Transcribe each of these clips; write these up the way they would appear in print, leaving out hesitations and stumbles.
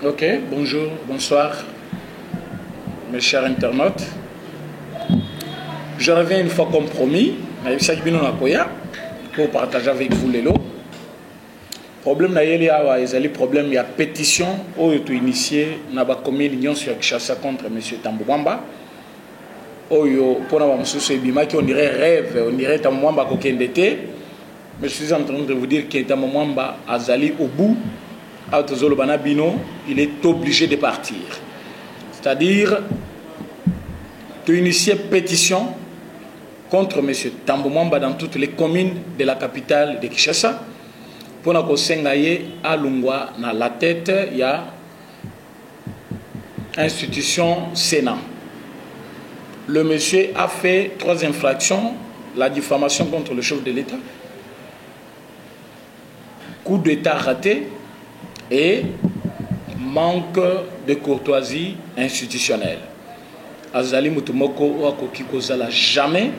Ok, bonjour, bonsoir, mes chers internautes. Je reviens une fois comme promis, pour partager avec vous les lots. Problème problème, il y a pétition où il initié na ba commune l'union sur Kinshasa contre M. Tambou Mwamba. Oyo pour na msusu ebima qui on dirait rêve, on dirait Tambou Mwamba kokendete. Mais je suis en train de vous dire que Tambou Mwamba azali au bout. Il est obligé de partir. C'est-à-dire, tu initier pétition contre M. Tambou Mwamba dans toutes les communes de la capitale de Kinshasa. Pour que Sengaye à Lungwa, dans la tête, il y a institution Sénat. Le monsieur a fait 3 infractions: la diffamation contre le chef de l'État, coup d'État raté et manque de courtoisie institutionnelle. Azali Mutumoko Wakoki Kozala jamais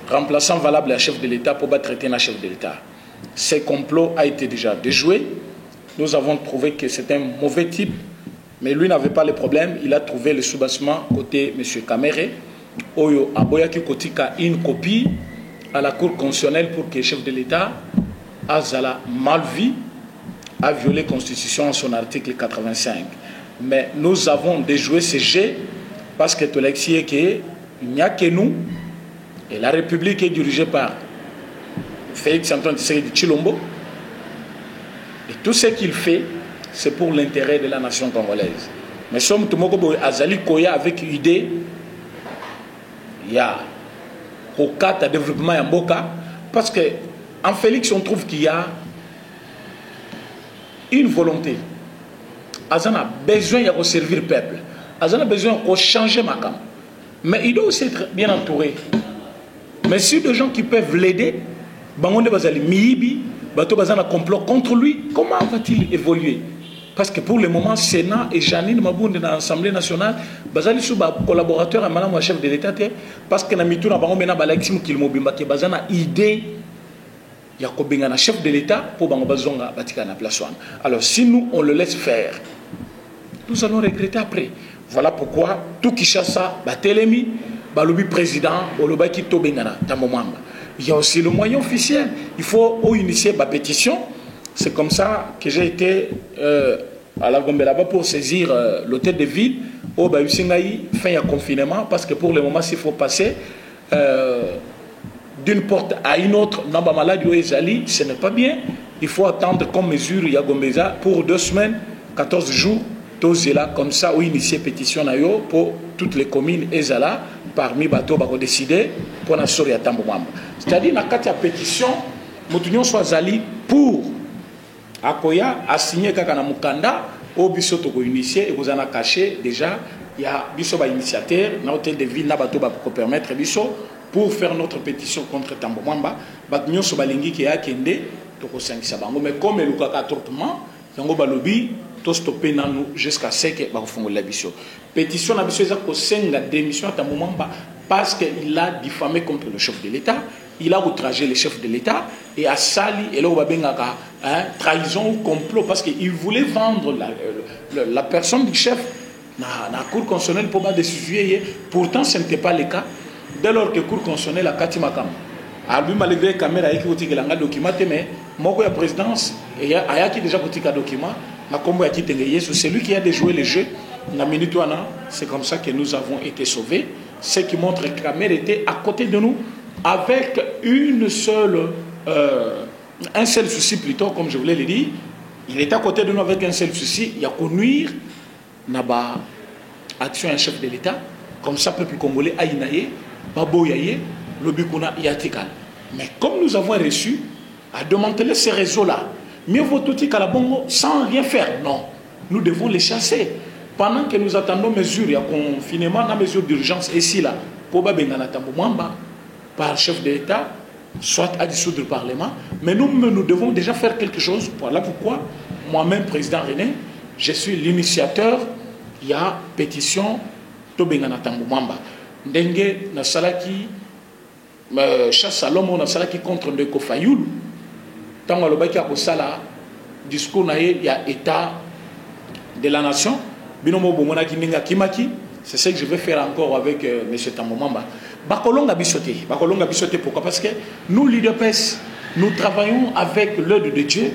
remplaçant valable à chef de l'État pour traiter un chef de l'État. Ce complot a été déjà déjoué. Nous avons trouvé que c'est un mauvais type, mais lui n'avait pas le problème. Il a trouvé le soubassement côté M. Kamere. Oyo Aboyaki Kotika une copie à la Cour constitutionnelle pour que le chef de l'État Azala Malvi a violé la Constitution en son article 85. Mais nous avons déjoué ce jet parce que Tolexi qu'il n'y a que nous et la République est dirigée par Félix Antoine Tshisekedi Tshilombo. Et tout ce qu'il fait, c'est pour l'intérêt de la nation congolaise. Mais sommes tout le monde Azali Koya avec idée, il y a au cadre de développement en Boka, parce que en Félix on trouve qu'il y a une volonté. Azan a besoin de servir le peuple. Azan a besoin de changer ma cam. Mais il doit aussi être bien entouré. Mais si des gens qui peuvent l'aider, Bangonde Bazali Miibi, Bato Bazan a complot contre lui, comment va-t-il évoluer? Parce que pour le moment, Sénat et Janine Mabounde dans l'Assemblée nationale, Bazali sous collaborateur à madame chef de l'État, parce que na mitou na bango mena balaksim qu'il mobimba ke Bazan a idée. Il y a un chef de l'État pour Bangobazonga Batikana place. Alors si nous on le laisse faire, nous allons regretter après. Voilà pourquoi tout Kinshasa Batelemi, Balobi président, Olobaki Tobengana, Tamomamba. Il y a aussi le moyen officiel. Il faut initier ma pétition. C'est comme ça que j'ai été à la Gombe là-bas pour saisir l'hôtel de ville au Bayusingaï fin à confinement parce que pour le moment s'il faut passer d'une porte à une autre, ce n'est pas bien. Il faut attendre comme mesure Yagombeza pour 2 semaines, 14 jours, comme ça, ou initier pétition pour toutes les communes Ezala, parmi bateaux qui ont décidé pour la Soria Tambou Mwamba. C'est-à-dire, dans la pétition, nous soit Zali pour Akoya, à signer Kakana Mukanda, au biso toko initié, et vous en a caché déjà, il y a biso ba initiateur, dans l'hôtel de ville, bateau pour permettre biso pour faire notre pétition contre Tambou Mwamba, nous sommes qui a kende toko sangisa bango, mais comme le kaka troupement, yango balobi to stopper nanu jusqu'à ce que ba fongola biso. Pétition na biso ezako senga démission à Tambou Mwamba parce qu'il a diffamé contre le chef de l'État, il a outragé le chef de l'État et a sali et là ba bengaka trahison ou complot parce qu'il voulait vendre la personne du chef na cour constitutionnelle pour ba décider. Pourtant ce n'était pas le cas. Dès lors que la Cour constitutionnelle a Kati Makam, lui malgré la caméra qui a un document, mais moi, la présidence, il y a déjà un document, c'est lui qui a déjoué le jeu. C'est comme ça que nous avons été sauvés. Ce qui montre que la caméra était à côté de nous avec un seul souci plutôt, comme je voulais le dire. Il était à côté de nous avec un seul souci, il y a qu'on nuire à l'action d'un chef de l'État. Comme ça, le peuple congolais a inaye. Mais comme nous avons reçu à démanteler ces réseaux-là, mieux vaut tout dire sans rien faire. Non, nous devons les chasser. Pendant que nous attendons mesures, il y a confinement, la mesure d'urgence ici, là, pour Tambou Mwamba, par le chef de l'État, soit à dissoudre le Parlement. Mais nous devons déjà faire quelque chose. Voilà pourquoi, moi-même, président René, je suis l'initiateur. Il y a pétition Tobengana Tambou Mwamba. Ndenge na salaki chasse Salomo na salaki contre Ndeko Fayoulou tango alobaki akosala discours na ye ya état de la nation. Binomo bomona kininga kimaki. C'est ce que je vais faire encore avec M. Tambomamba. Bakolonga bisoté. Bakolonga bisoté, pourquoi? Parce que nous, l'UDPS, nous travaillons avec l'œil de Dieu,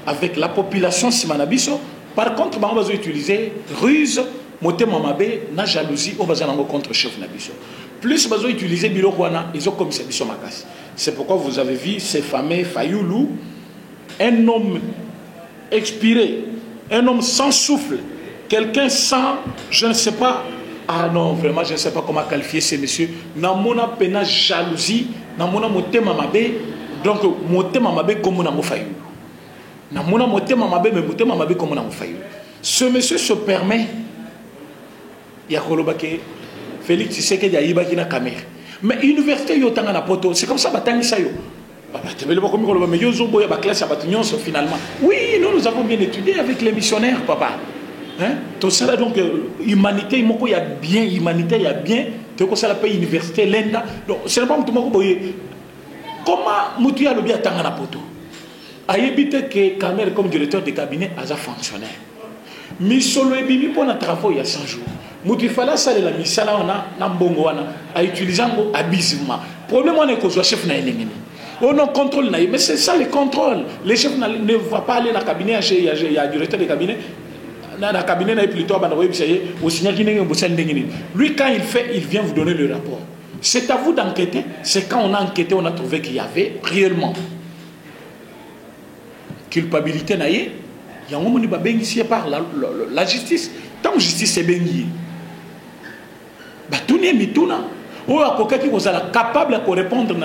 avec la population Simanabiso. Par contre, on va utiliser ruse, motema mabe, na jalousie, on va contre chef Nabiso. Plus on va utiliser Bilokwana, ils ont comme ça Biso Makas. C'est pourquoi vous avez vu ces fameux Fayoulou, un homme expiré, un homme sans souffle, quelqu'un sans, je ne sais pas. Ah non, vraiment, je ne sais pas comment qualifier ces messieurs. Namona pena jalousie, namona motema mabe, donc motema mabe comme on a mofayou. Namona motema mabe, mais motema mabe comme on a mofayou. Ce monsieur se permet, Yakolobake, Félix Tshisekedi a yibaki na caméra. Mais université yo tanga na poto, c'est comme ça batani sa yo. Finalement. Oui, nous avons bien étudié avec les missionnaires, papa. Hein? Tout ça, donc, humanité, il y a bien, humanité, il y a bien. Tout ça, la paix, université, l'Enda. Donc, c'est pas tout le monde. Comment Moutou a le bien à la poto? A évité que Kamel, comme directeur de cabinet, a fonctionnaire. Mais solo et bibi pour notre travail il y a 100 jours. Moutou fallait ça, la misala, on a, n'ambongoana, à utiliser un abusivement. Problème, on est que soit chef n'a on non contrôle, mais c'est ça le contrôle. Les chefs ne vont pas aller dans le cabinet, il y a un directeur de cabinet. Dans le cabinet, il y a plutôt au signal lui, quand il fait, il vient vous donner le rapport. C'est à vous d'enquêter. C'est quand on a enquêté, on a trouvé qu'il y avait réellement culpabilité. Il y a un moment où ici par la justice. Tant que justice est bien, tout n'est pas tout. Ou à quelqu'un qui est capable de répondre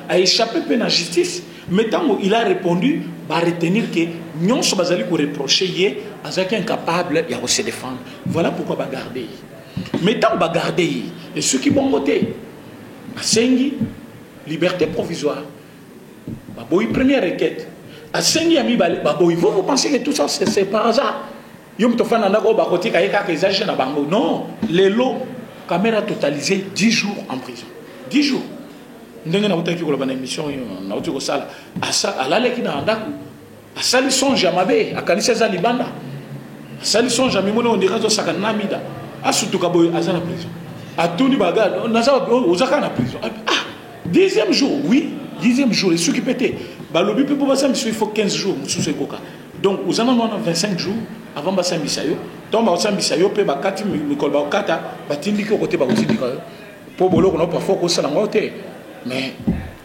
à échapper à la justice, mais tant qu'il a répondu, va retenir que nous sommes reprocher à ce qui est incapable de se défendre. Voilà pourquoi on va garder. Mais tant qu'on va garder, et ceux qui vont voter, Sengi, liberté provisoire, première requête. À Sengi, vous pensez que tout ça c'est par hasard? Non, les lots. Caméra totalisée 10 jours en prison. 10 jours. Nous avons une émission à la à Salisson Jamabe, à Kanisa Libanda. À Salisson Jamimono, on dirait que c'est un Namida. À Soutukaboy, à la prison. À Tony Bagad, on a la prison. Ah, 10e jour, oui, 10e jour, et ceux qui pétaient. Balobi peut pas ça, il faut 15 jours, donc, vous en avez 25 jours avant de passer Misayo. Donc, vous avez Misayo, vous avez Kati, Mikol Bakata, Batindi, côté Bakoti, pour Bolo, on n'a pas fort que ça n'a pas été. Mais,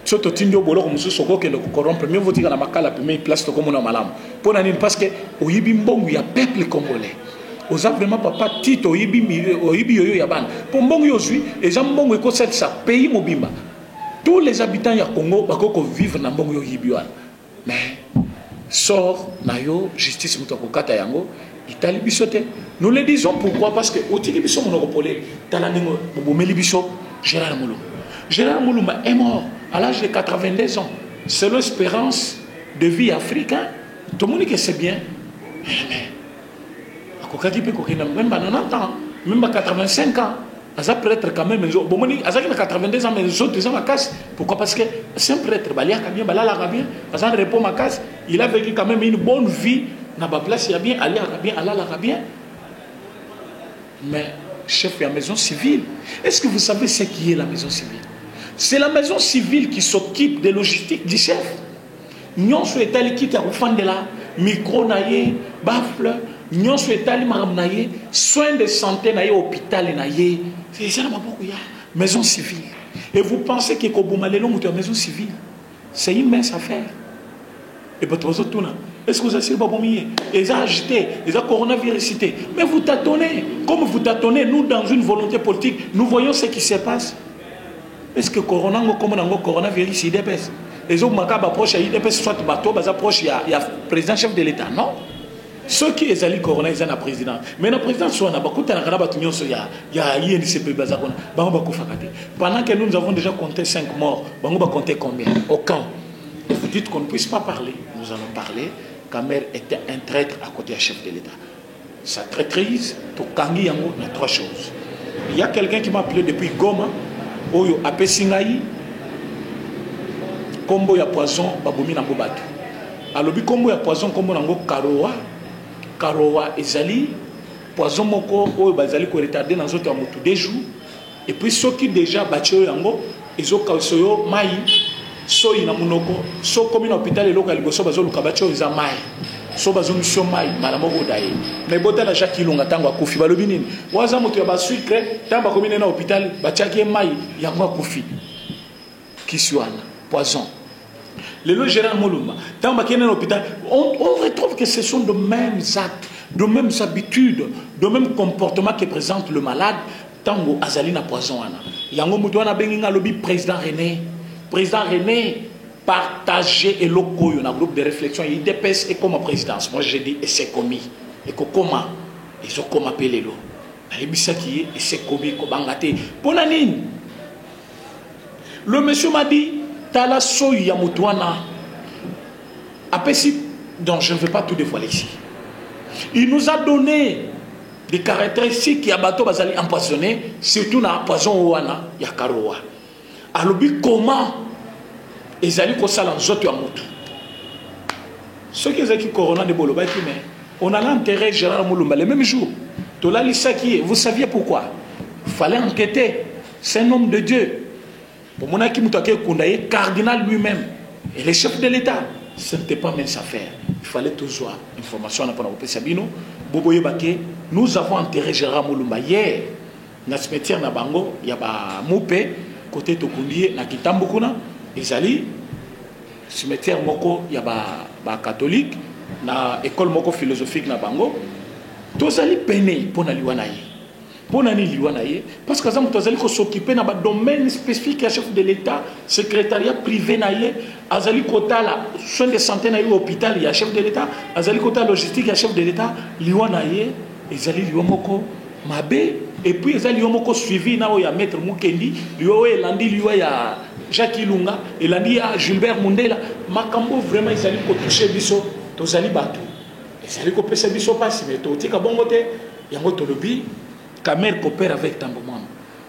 surtout, Tindio Bolo, comme ce que le corrompre, mieux vous dire à la Makala, puis place comme on a malam. Pour l'année, parce que, au Yibimbong, il y a peuple congolais. Vous avez vraiment papa Tito, au Yibi Yoyo Yaban. Pour Mbong Yosui, et Zambong, et ça, ça, pays Mobimba. Tous les habitants du Congo, vivent dans Mbong Yoyibiwan. Mais, sort nayo justice mutokokata yango itali bisote. Nous le disons pourquoi? Parce que au biso monopolé talaningo bomeli biso Gérard Moulou. Gérard Moulumba est mort à l'âge de 82 ans. C'est l'espérance de vie africain. Tout le monde que c'est bien. Mais akokaki pe kokina même 90 ans, même 85 ans. Ça prêtre quand même, bon, à 82 ans, mais les autres ont ma casse. Pourquoi? Parce que c'est un prêtre, il répond ma casse. Il a vécu quand même une bonne vie. Dans la place, il y a bien, Allah bien. Mais chef de la maison civile, est-ce que vous savez ce qui est la maison civile? C'est la maison civile qui s'occupe des logistiques du chef. Nous sommes qui ont fait là, micro naïe, baffle. Nous sommes soins de santé, hôpital, c'est ça la maison civile. Et vous pensez que Koboumalelo est une maison civile? C'est une mince affaire. Et votre autres, est-ce que vous avez dit ils ont agité, ils ont coronavirus. Mais vous tâtonnez. Comme vous tâtonnez, nous, dans une volonté politique, nous voyons ce qui se passe. Est-ce que coronavirus, il dépasse? Les autres approchent, il dépasse soit bateau, il y a président chef de l'État. Non. Ceux qui sont allés corona, ils sont la présidence. Mais la présidence, il y a INCP. Pendant que nous avons déjà compté 5 morts, on va compter combien? Aucun. Et vous dites qu'on ne puisse pas parler. Nous allons parler. Kamer était un traître à côté du chef de l'État. Sa traîtrise, pour Kangi Yango, il y a 3 choses. Il y a quelqu'un qui m'a appelé depuis Goma, Oyo Apesingaï, Kombo ya poison, Babomi Nambobatu. Alors, Kombo ya poison, Kombo Nango Karoa. Karoa Ezali, poison moko oyo bazali ko retarder dans autres motu 2 jours et puis ceux qui déjà batio yango ezoka soyo mai so ina munoko so comme na hôpital et local liboso bazo luka batio za mai so bazo mission mai mala moko daye mais bota na Jacques Ilunga tango akufi balobi nini waza moto ya ba sucre tamba komine na hôpital batiaki mai yango akufi kiswana poison le lo gérant Molumba tamba kene na hôpital on retrouve que ce sont de mêmes actes de mêmes habitudes de même comportement que présente le malade tango azali na poison wana yango mutu wana benginga lobi président René partager et lokoyo na groupe de réflexion il dépêche et comme présidence moi j'ai dit et c'est commis et ko comment ils ont comme appelé lo na lebisa qui et c'est commis ko bangate pona nini le monsieur m'a dit tala soy ya mutu wana apesi donc je ne vais pas tout dévoiler ici il nous a donné des caractéristiques qui a bateau bazali empoisonné surtout na poison wana ya karoa alobi comment ezali ko sala nzoto ya mutu ceux qui ezaki corona de boloba qui mais on a l'intérêt Gérard Mulumba le même jour tola lisaki vous saviez pourquoi fallait enquêter c'est un homme de Dieu pour mon aki mutu ake kundaye cardinal lui-même et le chef de l'État ce n'était pas même sa affaire il fallait toujours information na pour Sabino boboye baké nous avons enterré Gérard Mulumba hier na cimetière na bango ya ba moupe côté tokundié na kitambo kuna ezali cimetière moko ya ba catholique na école moko philosophique na bango tozali peine pona liwana ye pona ni liwana ye parce que zamu tozali ko s'occuper na ba domaine spécifique ya chef de l'État secrétariat privé na ye azali kota la soins de santé na ye hôpital ya chef de l'État azali kota logistique ya chef de l'État liwana ye ezali liwa moko mabe et puis ezali liwa moko suivi na o ya maître Mukendi liwa elandi liwa ya Jacques Ilunga elandi ya Gilbert Mundela makambo vraiment ezali ko toucher biso tozali bato ezali ko pesa biso pasi mais to tika bongo te yango to lobi Kamer coopère avec ta maman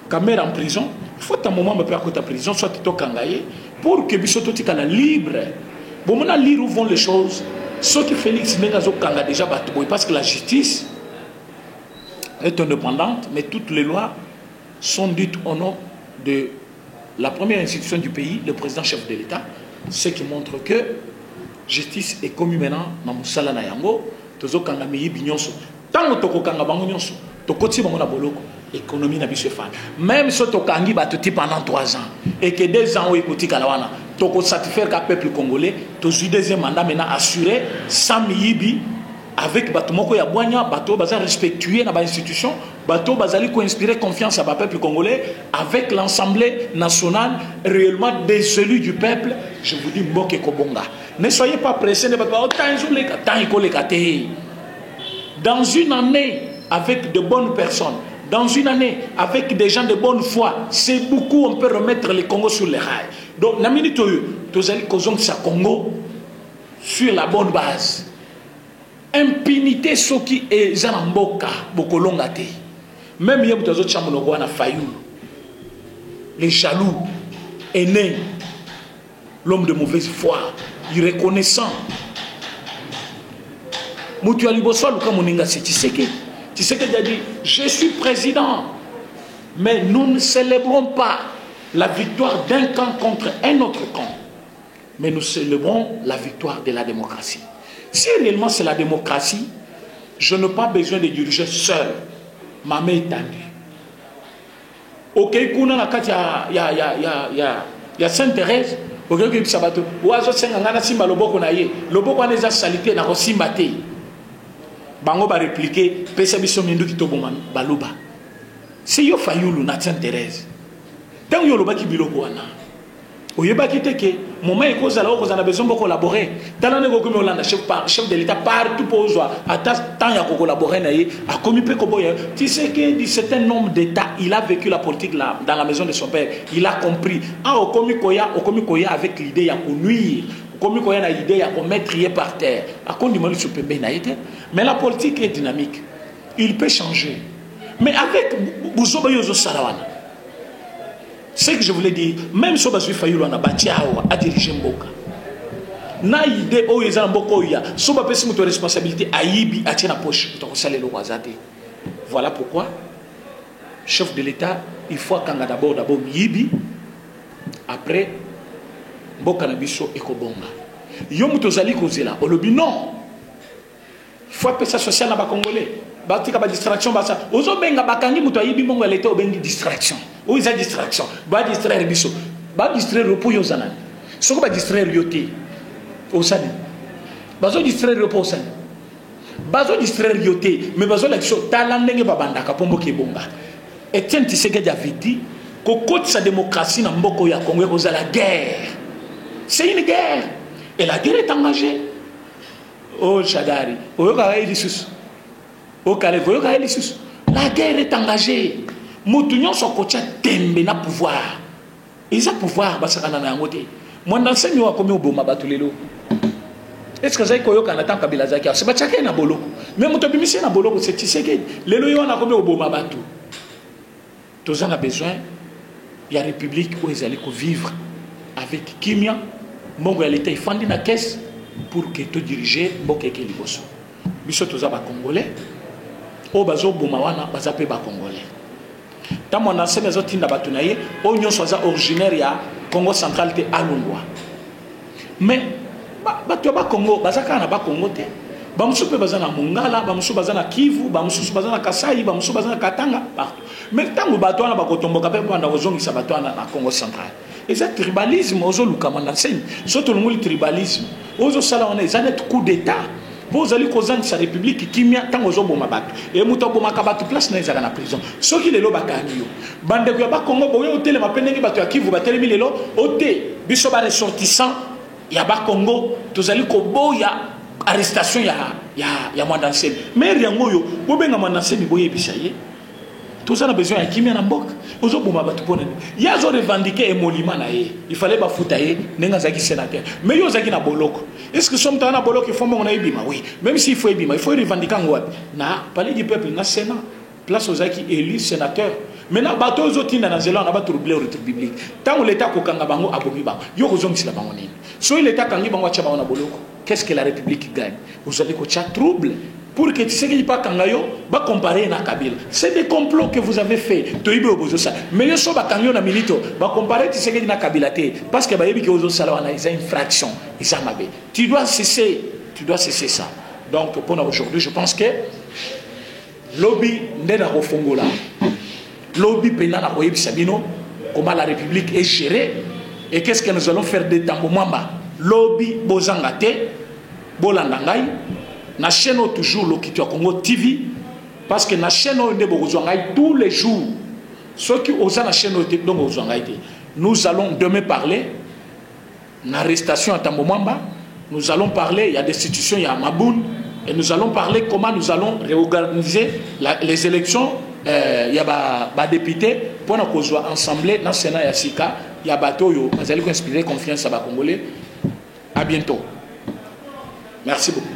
Kamer en prison il faut ta maman me faire ta prison soit to kangaye pour que biso to tika la libre bon mona lire où vont les choses ce qui Félix Mengazo kanga déjà bato parce que la justice est indépendante mais toutes les lois sont dites au nom de la première institution du pays, le président chef de l'État, ce qui montre que justice est commis maintenant dans Moussala Nayango, tozo kanga miyi binyonso. Tango toko kanga bango nyonso, toko ti bango na boloko, économie na biso fan. Même si toko kangi batoti pendant 3 ans et que 2 ans ou écouti kalawana, toko satisfaire ka peuple congolais, tozu deuxième mandat maintenant assuré sans miyibi avec bato moko ya boanya bato baza respectuer na ba institution bato bazali ko inspirer confiance à ba peuple congolais avec l'Assemblée nationale réellement des élus du peuple je vous dis mboke kobonga ne soyez pas pressés ne pas dans une année avec de bonnes personnes dans une année avec des gens de bonne foi c'est beaucoup on peut remettre le Congo sur les rails donc na minute tozali kozong sa Congo sur la bonne base. Impunité ce qui est Zanamboka, Bokolongate. Même hier, vous avez Fayou. Les jaloux, aînés, l'homme de mauvaise foi, irreconnaissant. Tu sais que tu as dit, je suis président, mais nous ne célébrons pas la victoire d'un camp contre un autre camp, mais nous célébrons la victoire de la démocratie. Si réellement c'est la démocratie, je n'ai pas besoin de diriger seul. Ma main est tendue. Ok, il y a Sainte-Thérèse. Ok, il y a Sabato. Oazo Sengana Simba Loboko Naye. Loboko Neza Salité na Rosimbate. Bango ba répliquer. Pesa biso mindu ki toboman baluba. Si yo Fayulu na Sainte-Thérèse. Tant yo loba ki biloko wana. Oyeba kiteke moment ekozala okozana besoin de collaborer talane ko komi Hollande chef de l'État partout pour joie attend tant ya collaborer naie a commis pe koboya tu sais que du certain nombre d'états il a vécu la politique là dans la maison de son père il a compris ah au komi koya avec l'idée ya nuire komi koya na idée ya mettre par terre a kondi mali sur pembe na été mais la politique est dynamique il peut changer mais avec buzoba yozo salawana. Ce que je voulais dire, même si je failli à diriger Mboka. Na idée où ils ont beaucoup ya, si on peut se responsabilité à Ibi à tiens la poche, tu vas saler le wazate. Voilà pourquoi, chef de l'État, il faut qu'on a d'abord Yibi, après, Bokanabiso et Kobonga. Yom Tozali Kozela, on le dit non. Il faut appeler ça social dans les Congolais. Il y a des distractions. Ozo benga bakangi muto yibi mongo l'État ou bengi distraction. Ou ils ont distraction. Ba distraire biso. Ba distraire repos yozana. Soko ba distraire yote. Osani. Bazo distraire repos osani. Bazo distraire yote. Mais bazo l'action talendenge babandaka pombo kebonga. Etienne Tshisekedi avait dit qu'au côté de sa démocratie dans Mboko ya Congo, il y a la guerre. C'est une guerre. Et la guerre est engagée. Oh Chagari, la guerre est engagée. Moutunion son coach tembe na pouvoir. Ils ont pouvoir basakana na ngote. Moi n'enseigne wa komi oboma batulelo. Est-ce que ça koyo kana tant kabila zaki? C'est pas chacun na boloko. Mais motobimisi na boloko c'est Tshisekedi. Lelo yo na komi oboma batu. Tous en a besoin. Il y a une république où ils allaient vivre avec Kimia. Mongo l'État il fandi na caisse. Pour que tu diriges Bokeke Liboso. Biso toza ba Congolais. O bazo bomawana bazape ba Congolais. Tant mon ancien maison tinda batunaye, o nyon soza originaire ya Congo central te alungwa. Mais batu ba Congo bazaka na ba Congo te. Ba musu pe bazana Mongala, ba musu bazana Kivu, ba musu bazana Kasai, ba musu bazana Katanga partout. Mais tango batu na ba kotomboka pe banda ozongisa batu na Congo central. Et ça tribalisme ozo lukamana enseigne. Surtout le tribalisme. Ozo sala on est un coup d'état. Vous allez causer sa république qui mia tant ozo boma bat. Et muto boma kabatu place na ezaka na prison. Ce qui lelo bakanyo. Bande ko ba Congo boyo hôtel ma penengi batu ya Kivu batelemi lelo hôtel biso ba ressortissant ya ba Congo tozali ko boya arrestation ya mwandansemi. Mais yango yo bo benga mwandansemi boye bisaye. Tout ça a besoin de Kimia Nambok. Il y a revendiqué un monument. Il fallait pas foutre un sénateur. Mais il y a un boloko. Est-ce que sommes dans un boloko qui font mon Ebima? Oui. Même s'il faut Ebima, il faut revendiquer un Wab. Na, parler du peuple, na Sénat. Place aux qui élus sénateurs. Maintenant, bateau aux autres dans Zéland, on va troubler au retour biblique. Tant que l'État Kokanga Bango a bomi bang, yo kozong si la bangonine. So l'État Kangi Bango Chabana boloko. Qu'est-ce que la République gagne? Vous allez que tu as trouble. Pour que tu sais qu'il n'y a pas Kangayo, va comparer à Kabila. C'est des complots que vous avez fait. Mais il y a des na milito, va comparer tu sais qu'il y a Kabila parce que il y a une infraction. Tu dois cesser ça. Donc pour aujourd'hui, je pense que lobby n'est pas au Fongola. Lobby pénal à Oyebi Sabino, comment la République est gérée et qu'est-ce que nous allons faire de temps pour Mwamba. Lobby Bozangate, Bolandangai. Na chaîne toujours le Kitua Congo TV parce que na chaîne on est tous les jours ceux qui osent la chaîne donc nous allons demain parler l'arrestation à Tambomamba, nous allons parler il y a des institutions, il y a Maboun et nous allons parler comment nous allons réorganiser les élections il y a des députés pour nous soit ensemble dans le Sénat et Sika il y a Batoyo vous allez inspirer confiance à Congolais. À bientôt, merci beaucoup.